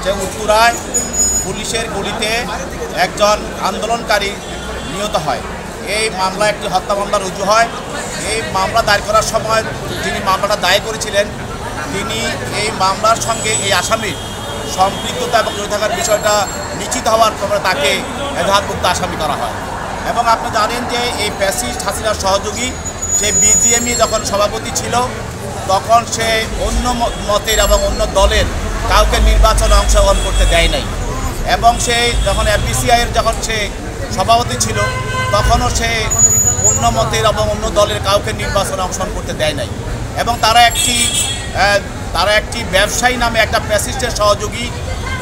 যে উত্তরায় পুলিশের গুলিতে একজন আন্দোলনকারী নিহত হয়। এই মামলা একটি হত্যা মামলা রুজু হয়। এই মামলা দায়ের করার সময় যিনি মামলাটা দায়ের করেছিলেন তিনি এই মামলার সঙ্গে এই আসামির সম্পৃক্ততা এবং জড়িত থাকার বিষয়টা নিশ্চিত হওয়ার পরে তাকে এজাহারভুক্ত আসামি করা হয়। এবং আপনি জানেন যে এই ফ্যাসিস্ট হাসিনার সহযোগী সে বিজিএমই যখন সভাপতি ছিল তখন সে অন্য মতের এবং অন্য দলের কাউকে নির্বাচনে অংশগ্রহণ করতে দেয় নাই। এবং সে যখন এফবিসিআইয়ের যখন সে সভাপতি ছিল তখনও সে অন্য মতের এবং অন্য দলের কাউকে নির্বাচনে অংশগ্রহণ করতে দেয় নাই। এবং তারা একটি ব্যবসায়ী নামে একটা ফ্যাসিস্টের সহযোগী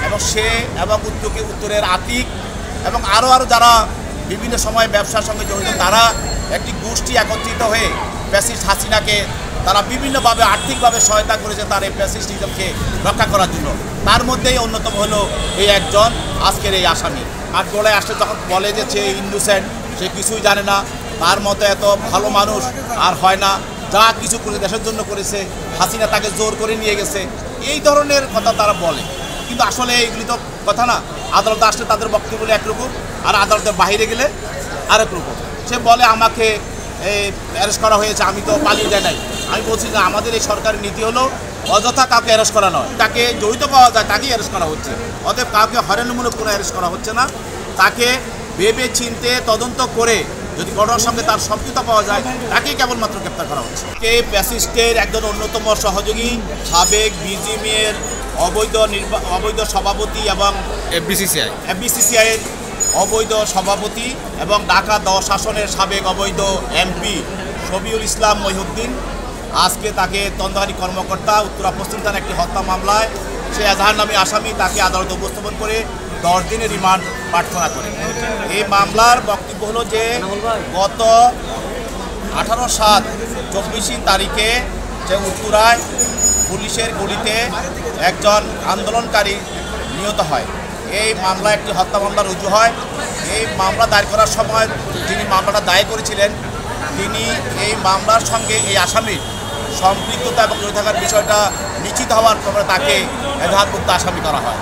এবং সে এবং উত্তরের আতিক এবং আরও যারা বিভিন্ন সময় ব্যবসার সঙ্গে জড়িত তারা একটি গোষ্ঠী একত্রিত হয়ে ফ্যাসিস্ট হাসিনাকে তারা বিভিন্নভাবে আর্থিকভাবে সহায়তা করেছে তার এই ফ্যাসিস্টিজমকে রক্ষা করার জন্য। তার মধ্যেই অন্যতম হলো এই একজন আজকের এই আসামি। আর গোড়ায় আসলে যখন বলে যে সে ইনোসেন্ট, সে কিছুই জানে না, তার মতো এত ভালো মানুষ আর হয় না, যা কিছু করে দেশের জন্য করেছে, হাসিনা তাকে জোর করে নিয়ে গেছে, এই ধরনের কথা তারা বলে। কিন্তু আসলে এইগুলি তো কথা না। আদালতে আসলে তাদের বক্তব্য একরকম আর আদালতের বাইরে গেলে আরেক রকম। সে বলে আমাকে অ্যারেস্ট করা হয়েছে, আমি তো পালিয়ে যাই নাই। আমি বলছি যে আমাদের এই সরকারের নীতি হলো অযথা কাউকে অ্যারেস্ট করা নয়, তাকে জড়িত পাওয়া যায় তাকেই অ্যারেস্ট করা হচ্ছে। অতএব কাউকে হয়রানিমূলক কোনো অ্যারেস্ট করা হচ্ছে না। তাকে ভেবে চিনতে তদন্ত করে যদি ঘটনার সঙ্গে তার সম্পৃক্ততা পাওয়া যায় তাকেই কেবলমাত্র গ্রেপ্তার করা হচ্ছে। কে ফ্যাসিস্টের একজন অন্যতম সহযোগী, সাবেক বিজিএমের অবৈধ সভাপতি এবং এফবিসিসিআইয়ের অবৈধ সভাপতি এবং ঢাকা 10 আসনের সাবেক অবৈধ এমপি শফিউল ইসলাম মহিউদ্দিন আজকে তাকে তদন্তকারী কর্মকর্তা উত্তরা পশ্চিম থানার একটি হত্যা মামলায় সে এজাহারনামী আসামি তাকে আদালতে উপস্থাপন করে 10 দিনের রিমান্ড প্রার্থনা করে। এই মামলার বক্তব্য হলো যে গত 18/7/24 তারিখে যে উত্তরায় পুলিশের গুলিতে একজন আন্দোলনকারী নিহত হয়। এই মামলা একটি হত্যা মামলা রুজু হয়। এই মামলা দায়ের করার সময় যিনি মামলাটা দায়ের করেছিলেন তিনি এই মামলার সঙ্গে এই আসামির সম্পৃক্ততা এবং জড়িত থাকার বিষয়টা নিশ্চিত হওয়ার পরে তাকে এজাহারভুক্ত আসামি করা হয়।